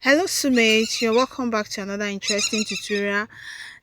Hello Sumates, you're welcome back to another interesting tutorial.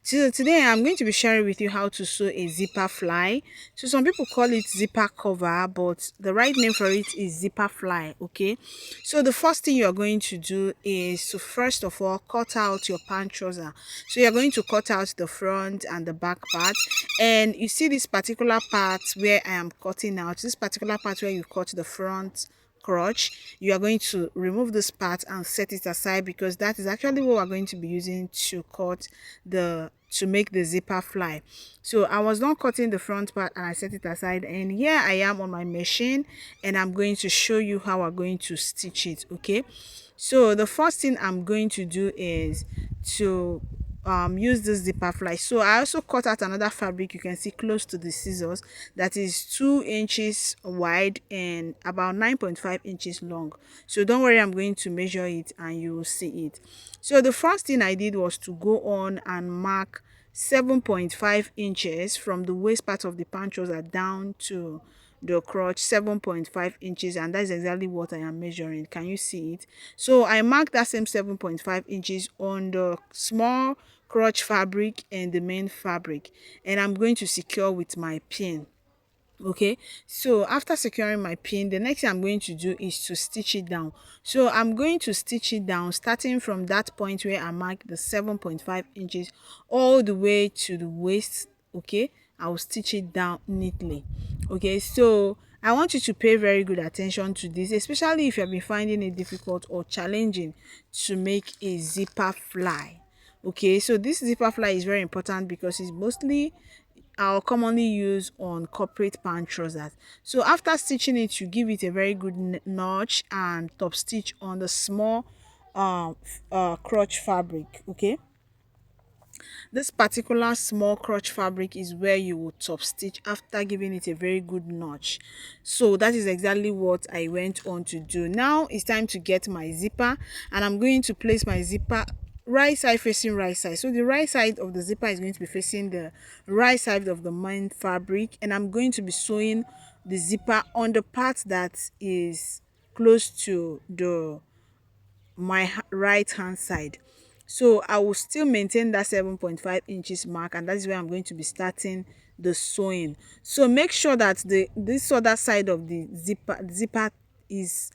So today I'm going to be sharing with you how to sew a zipper fly. So some people call it zipper cover, but the right name for it is zipper fly. Okay, so the first thing you're going to do is to first of all cut out your pant trouser. So you're going to cut out the front and the back part, and you see this particular part where I am cutting out, this particular part where you cut the front crotch, you are going to remove this part and set it aside, because that is actually what we're going to be using to cut the to make the zipper fly. So I was not cutting the front part and I set it aside, and here I am on my machine, and I'm going to show you how we're going to stitch it. Okay, so the first thing I'm going to do is to use this zipper fly. So I also cut out another fabric, you can see close to the scissors, that is 2 inches wide and about 9.5 inches long. So don't worry, I'm going to measure it and you will see it. So the first thing I did was to go on and mark 7.5 inches from the waist part of the pant trouser down to the crotch, 7.5 inches, and that's exactly what I am measuring. Can you see it? So I marked that same 7.5 inches on the small crotch fabric and the main fabric, and I'm going to secure with my pin. Okay, so after securing my pin, the next thing I'm going to do is to stitch it down. So I'm going to stitch it down starting from that point where I marked the 7.5 inches all the way to the waist. Okay, I will stitch it down neatly. Okay, so I want you to pay very good attention to this, especially if you have been finding it difficult or challenging to make a zipper fly. Okay, so this zipper fly is very important because it's mostly are commonly used on corporate pant trousers. So after stitching it, you give it a very good notch and top stitch on the small crotch fabric. Okay, this particular small crotch fabric is where you will top stitch after giving it a very good notch. So that is exactly what I went on to do. Now it's time to get my zipper, and I'm going to place my zipper right side facing right side. So the right side of the zipper is going to be facing the right side of the main fabric, and I'm going to be sewing the zipper on the part that is close to the my right hand side. So I will still maintain that 7.5 inches mark, and that is where I'm going to be starting the sewing. So make sure that this other side of the zipper is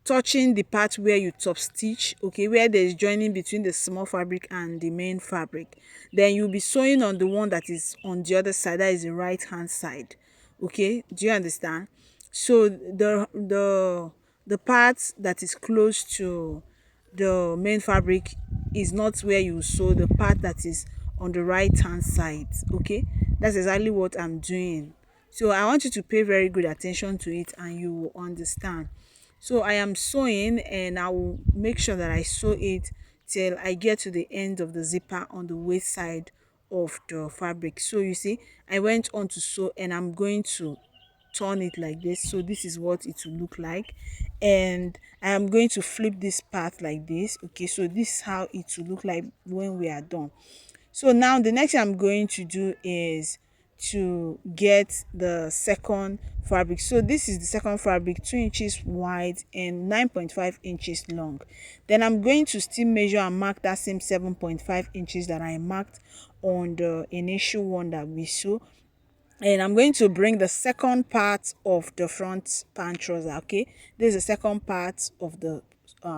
touching the part where you top stitch, okay, where there is joining between the small fabric and the main fabric. Then you'll be sewing on the one that is on the other side, that is the right hand side. Okay, do you understand? So the part that is close to the main fabric is not where you sew, the part that is on the right hand side. Okay, that's exactly what I'm doing. So I want you to pay very good attention to it and you will understand. So I am sewing, and I will make sure that I sew it till I get to the end of the zipper on the waist side of the fabric. So you see, I went on to sew, and I'm going to turn it like this. So this is what it will look like, and I am going to flip this part like this. Okay, so this is how it will look like when we are done. So now the next thing I'm going to do is to get the second fabric. So this is the second fabric, 2 inches wide and 9.5 inches long. Then I'm going to still measure and mark that same 7.5 inches that I marked on the initial one that we sew, and I'm going to bring the second part of the front pant trouser. Okay, this is the second part of the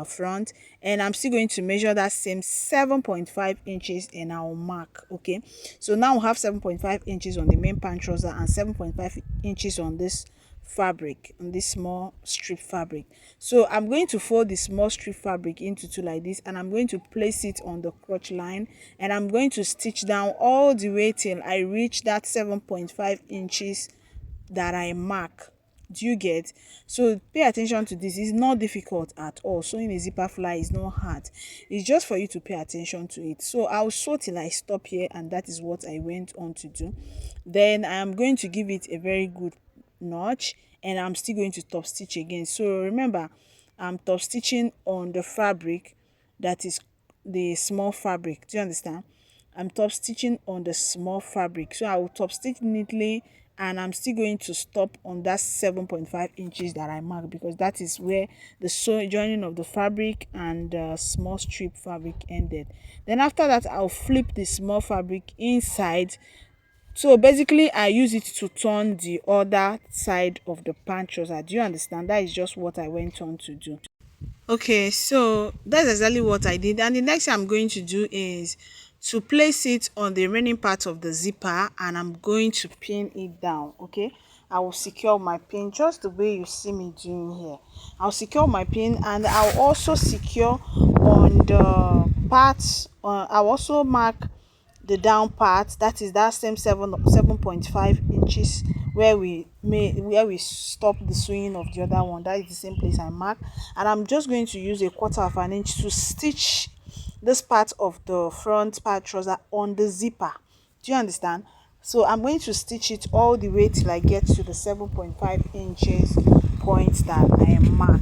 front, and I'm still going to measure that same 7.5 inches and I'll mark. Okay, so now we have 7.5 inches on the main pant trouser and 7.5 inches on this fabric, on this small strip fabric. So I'm going to fold the small strip fabric into two like this, and I'm going to place it on the crotch line, and I'm going to stitch down all the way till I reach that 7.5 inches that I mark. Do you get? So pay attention to this. It's not difficult at all. Sewing a zipper fly is not hard. It's just for you to pay attention to it. So I'll sew till I stop here, and that is what I went on to do. Then I am going to give it a very good notch, and I'm still going to top stitch again. So remember, I'm top stitching on the fabric that is the small fabric. Do you understand? I'm top stitching on the small fabric, so I will top stitch neatly and I'm still going to stop on that 7.5 inches that I marked, because that is where the joining of the fabric and the small strip fabric ended. Then after that, I'll flip the small fabric inside. So basically I use it to turn the other side of the pant trouser. Do you understand? That is just what I went on to do. Okay, so that's exactly what I did, and the next thing I'm going to do is to place it on the remaining part of the zipper, and I'm going to pin it down. Okay, I will secure my pin just the way you see me doing here. I'll secure my pin, and I'll also secure on the parts. I'll also mark the down part, that is that same 7.5 inches where we stop the sewing of the other one. That is the same place I mark, and I'm just going to use a quarter of an inch to stitch this part of the front part trouser on the zipper. Do you understand? So I'm going to stitch it all the way till I get to the 7.5 inches point that I mark.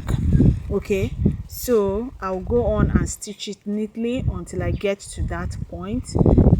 Okay, so I'll go on and stitch it neatly until I get to that point,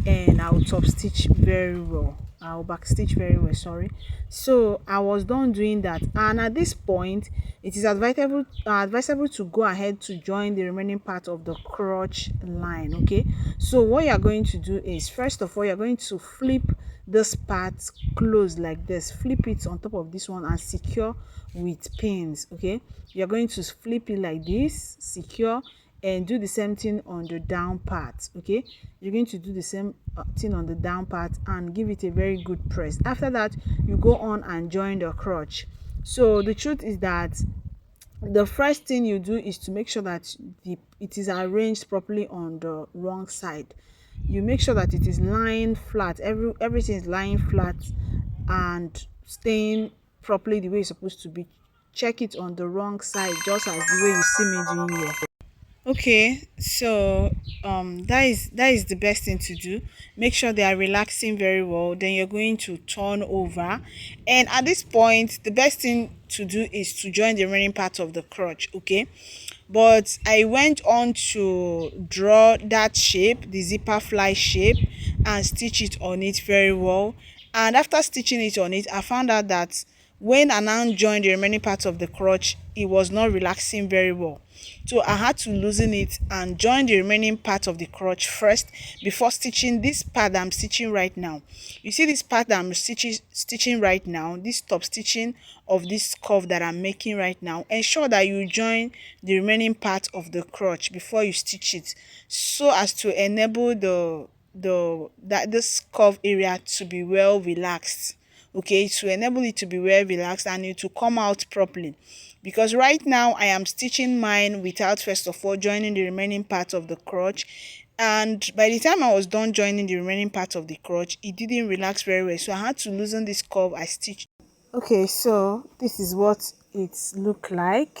and I'll top stitch very well. I'll back stitch very well, sorry. So I was done doing that, and at this point it is advisable to go ahead to join the remaining part of the crotch line. Okay, so what you're going to do is, first of all, you're going to flip this part close like this, flip it on top of this one and secure with pins. Okay, you're going to flip it like this, secure, and do the same thing on the down part. Okay, you're going to do the same thing on the down part and give it a very good press. After that, you go on and join the crotch. So the truth is that the first thing you do is to make sure that it is arranged properly on the wrong side. You make sure that it is lying flat, everything is lying flat and staying properly the way it's supposed to be. Check it on the wrong side, just as the way you see me doing here. Okay, so that is the best thing to do. Make sure they are relaxing very well. Then you're going to turn over, and at this point the best thing to do is to join the remaining part of the crotch. Okay, but I went on to draw that shape, the zipper fly shape, and stitch it on it very well. And after stitching it on it, I found out that when I now joined the remaining part of the crotch, it was not relaxing very well. So I had to loosen it and join the remaining part of the crotch first before stitching this part that I'm stitching right now. You see this part that I'm stitching right now, this top stitching of this curve that I'm making right now. Ensure that you join the remaining part of the crotch before you stitch it, so as to enable this curve area to be well relaxed. Okay, to enable it to be well relaxed and it to come out properly, because right now I am stitching mine without first of all joining the remaining part of the crotch, and by the time I was done joining the remaining part of the crotch, it didn't relax very well, so I had to loosen this curve I stitched. Okay, so this is what it looked like.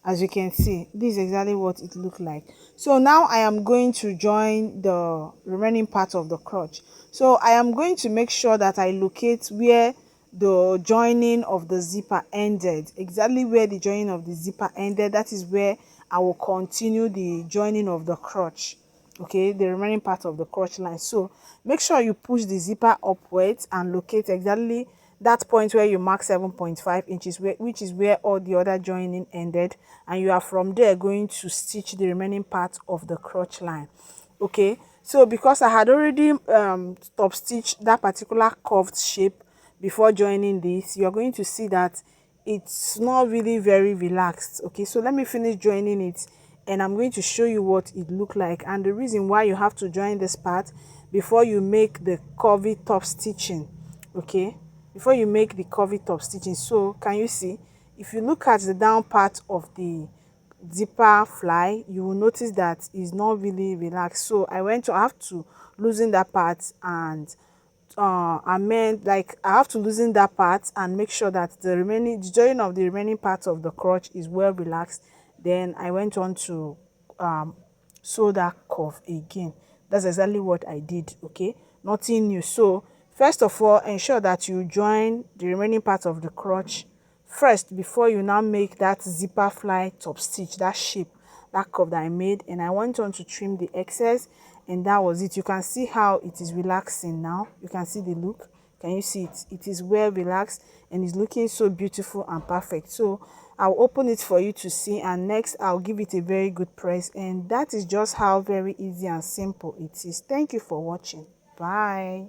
As you can see, this is exactly what it looked like. So now I am going to join the remaining part of the crotch. So I am going to make sure that I locate where the joining of the zipper ended, exactly where the joining of the zipper ended. That is where I will continue the joining of the crotch. Okay, the remaining part of the crotch line. So make sure you push the zipper upwards and locate exactly that point where you mark 7.5 inches, which is where all the other joining ended, and you are from there going to stitch the remaining part of the crotch line. Okay, so because I had already top stitched that particular curved shape before joining this, you're going to see that it's not really very relaxed. Okay, so let me finish joining it and I'm going to show you what it looked like, and the reason why you have to join this part before you make the curvy top stitching. Okay, before you make the curvy top stitching. So can you see, if you look at the down part of the zipper fly, you will notice that it's not really relaxed. So I have to loosen that part, and I have to loosen that part and make sure that the join of the remaining part of the crotch is well relaxed. Then I went on to sew that curve again. That's exactly what I did. Okay, nothing new. So first of all, ensure that you join the remaining part of the crotch first before you now make that zipper fly top stitch, that shape, that curve that I made. And I went on to trim the excess, and that was it. You can see how it is relaxing now. You can see the look. Can you see it? It is well relaxed and is looking so beautiful and perfect. So I'll open it for you to see, and next I'll give it a very good press, and that is just how very easy and simple it is. Thank you for watching. Bye.